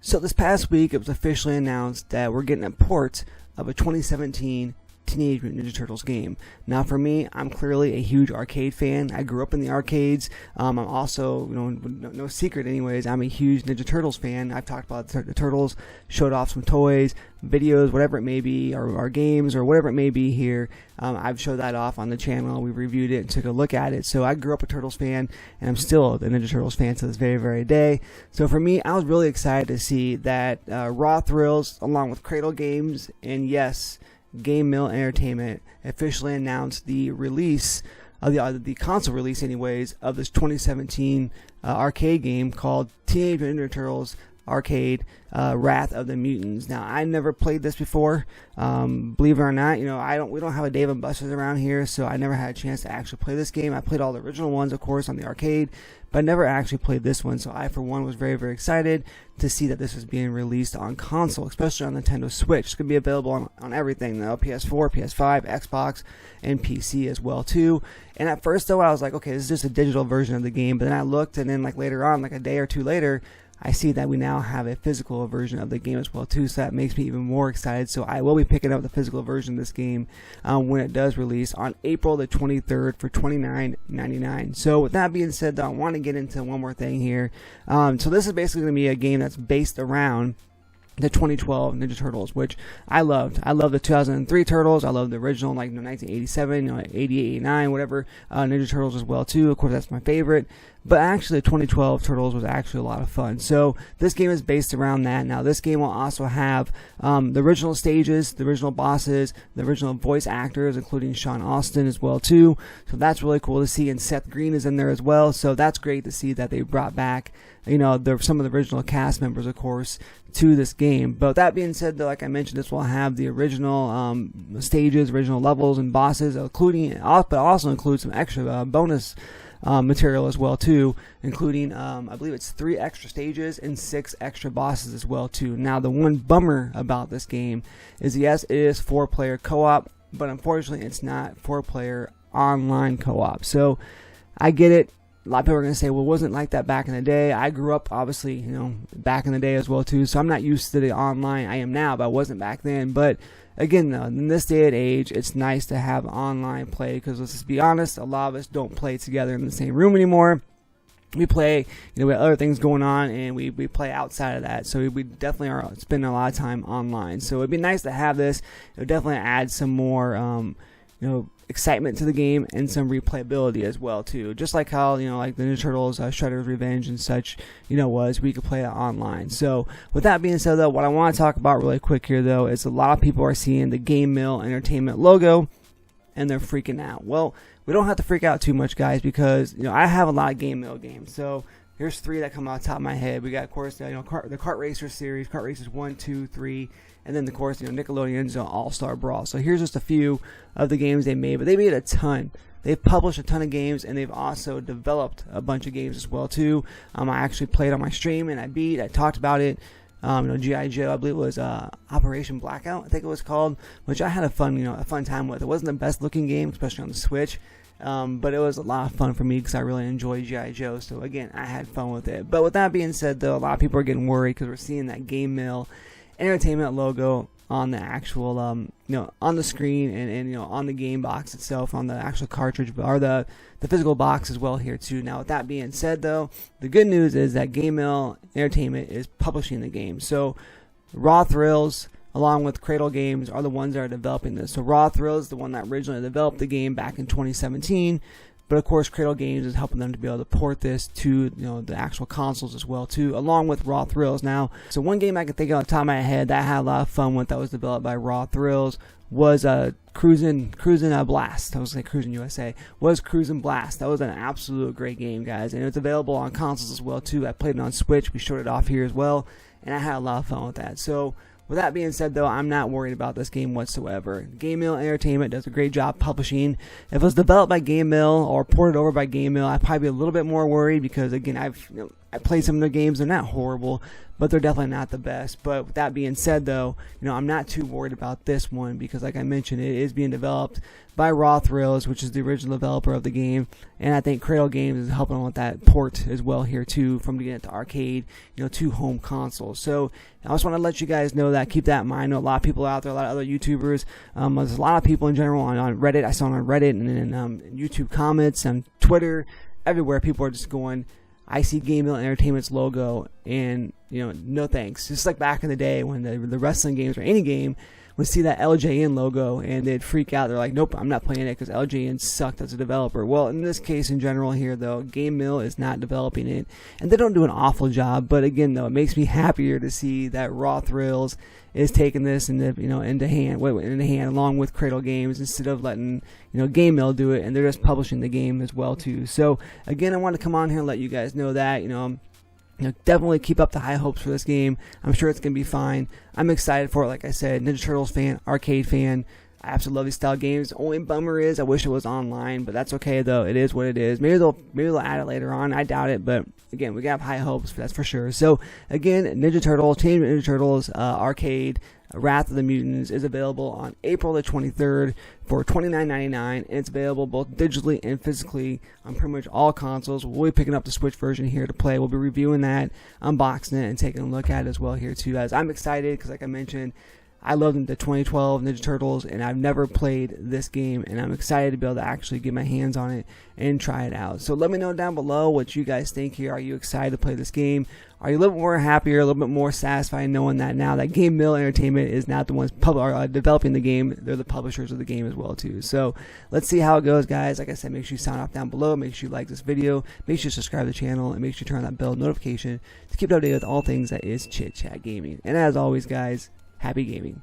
So this past week, it was officially announced that we're getting a port of a 2017 Teenage Mutant Ninja Turtles game. Now for me, I'm clearly a huge arcade fan. I grew up in the arcades. I'm also, no secret anyways, I'm a huge Ninja Turtles fan. I've talked about the Turtles, showed off some toys, videos, whatever it may be, or games, or whatever it may be here. I've showed that off on the channel. We reviewed it and took a look at it. So I grew up a Turtles fan, and I'm still a Ninja Turtles fan to this very, very day. So for me, I was really excited to see that Raw Thrills, along with Cradle Games, and yes, Gamemill Entertainment officially announced the release of the console release, anyways, of this 2017 arcade game called Teenage Mutant Ninja Turtles Arcade, Wrath of the Mutants. Now, I never played this before. Believe it or not, we don't have a Dave & Buster's around here, so I never had a chance to actually play this game. I played all the original ones, of course, on the arcade, but I never actually played this one. So I, for one, was very, very excited to see that this was being released on console, especially on Nintendo Switch. It's going to be available on everything, PS4, PS5, Xbox, and PC as well too. And at first, though, I was like, okay, this is just a digital version of the game. But then I looked, and then later on, a day or two later, I see that we now have a physical version of the game as well too, so that makes me even more excited. So I will be picking up the physical version of this game when it does release on April the 23rd for $29.99. So with that being said, though, I want to get into one more thing here. So this is basically going to be a game that's based around the 2012 Ninja Turtles, which I loved. I love the 2003 Turtles. I love the original, 1987, 88, 89, whatever, Ninja Turtles as well too. Of course, that's my favorite. But actually, the 2012 Turtles was actually a lot of fun. So this game is based around that. Now, this game will also have the original stages, the original bosses, the original voice actors, including Sean Austin as well too. So that's really cool to see. And Seth Green is in there as well. So that's great to see that they brought back, some of the original cast members, of course, to this game. But that being said, though, like I mentioned, this will have the original stages, original levels, and bosses, but also include some extra bonus material as well too, including I believe it's 3 extra stages and 6 extra bosses as well too. Now, the one bummer about this game is, yes, it is 4-player co-op, but unfortunately it's not 4-player online co-op. So I get it. A lot of people are going to say, well, it wasn't like that back in the day. I grew up, obviously, back in the day as well too, so I'm not used to the online. I am now, but I wasn't back then. But again, though, in this day and age, it's nice to have online play, because let's just be honest, a lot of us don't play together in the same room anymore. We play, we have other things going on, and we play outside of that. So we definitely are spending a lot of time online. So it'd be nice to have this. It would definitely add some more, excitement to the game and some replayability as well too. Just like how, like the Ninja Turtles, Shredder's Revenge and such, was we could play that online. So with that being said, though, what I want to talk about really quick here, though, is a lot of people are seeing the Gamemill Entertainment logo and they're freaking out. Well, we don't have to freak out too much, guys, because I have a lot of Gamemill games. So here's 3 that come out the top of my head. We got, of course, the Kart Racer series, Kart Racers 1, 2, 3, and then, of course, Nickelodeon's All-Star Brawl. So here's just a few of the games they made, but they made a ton. They've published a ton of games, and they've also developed a bunch of games as well too. I actually played on my stream, and I talked about it. G.I. Joe, I believe it was Operation Blackout, I think it was called, which I had a fun time with. It wasn't the best looking game, especially on the Switch. But it was a lot of fun for me because I really enjoy G.I. Joe. So again, I had fun with it. But with that being said, though, a lot of people are getting worried because we're seeing that Gamemill Entertainment logo on the actual, on the screen and on the game box itself, on the actual cartridge, or the physical box as well here too. Now, with that being said, though, the good news is that Gamemill Entertainment is publishing the game. So Raw Thrills, along with Cradle Games, are the ones that are developing this. So Raw Thrills is the one that originally developed the game back in 2017, but of course Cradle Games is helping them to be able to port this to the actual consoles as well too, along with Raw Thrills. Now, so one game I can think of on the top of my head that I had a lot of fun with, that was developed by Raw Thrills, was Cruisin' Blast. I was like Cruisin' USA. Was Cruisin' Blast. That was an absolute great game, guys, and it's available on consoles as well too. I played it on Switch. We showed it off here as well, and I had a lot of fun with that. So with that being said, though, I'm not worried about this game whatsoever. Gamemill Entertainment does a great job publishing. If it was developed by Gamemill or ported over by Gamemill, I'd probably be a little bit more worried because, again, I played some of their games. They're not horrible, but they're definitely not the best. But with that being said, though, I'm not too worried about this one because, like I mentioned, it is being developed by Rothrills, which is the original developer of the game, and I think Cradle Games is helping with that port as well here too, from getting it to arcade, to home consoles. So I just want to let you guys know that. Keep that in mind. I know a lot of people out there, a lot of other YouTubers. There's a lot of people in general on Reddit. I saw on Reddit and in YouTube comments and Twitter, everywhere. People are just going, I see Gamemill Entertainment's logo, and no thanks. Just like back in the day when the wrestling games or any game would see that LJN logo and they'd freak out. They're like, nope, I'm not playing it because LJN sucked as a developer. Well, in this case, in general here, though, Gamemill is not developing it, and they don't do an awful job. But again, though, it makes me happier to see that Rothrills is taking this into hand along with Cradle Games, instead of letting Gamemill do it, and they're just publishing the game as well too. So again, I want to come on here and let you guys know that definitely keep up the high hopes for this game. I'm sure it's going to be fine. I'm excited for it. Like I said, Ninja Turtles fan, arcade fan. I absolutely love these style games. The only bummer is I wish it was online, but that's okay though. It is what it is. Maybe they'll add it later on. I doubt it, but again, we got high hopes, that's for sure. So again, Ninja Turtles, TMNT Ninja Turtles Arcade, Wrath of the Mutants is available on April the 23rd for $29.99, and it's available both digitally and physically on pretty much all consoles. We'll be picking up the Switch version here to play. We'll be reviewing that, unboxing it, and taking a look at it as well here too, guys. I'm excited because, like I mentioned, I love the 2012 Ninja Turtles, and I've never played this game, and I'm excited to be able to actually get my hands on it and try it out. So let me know down below what you guys think here. Are you excited to play this game? Are you a little bit more happier, a little bit more satisfied knowing that now that Gamemill Entertainment is not the ones developing the game, they're the publishers of the game as well too. So let's see how it goes, guys. Like I said, make sure you sign off down below, make sure you like this video, make sure you subscribe to the channel, and make sure you turn on that bell notification to keep updated with all things that is Chit Chat Gaming. And as always, guys, happy gaming.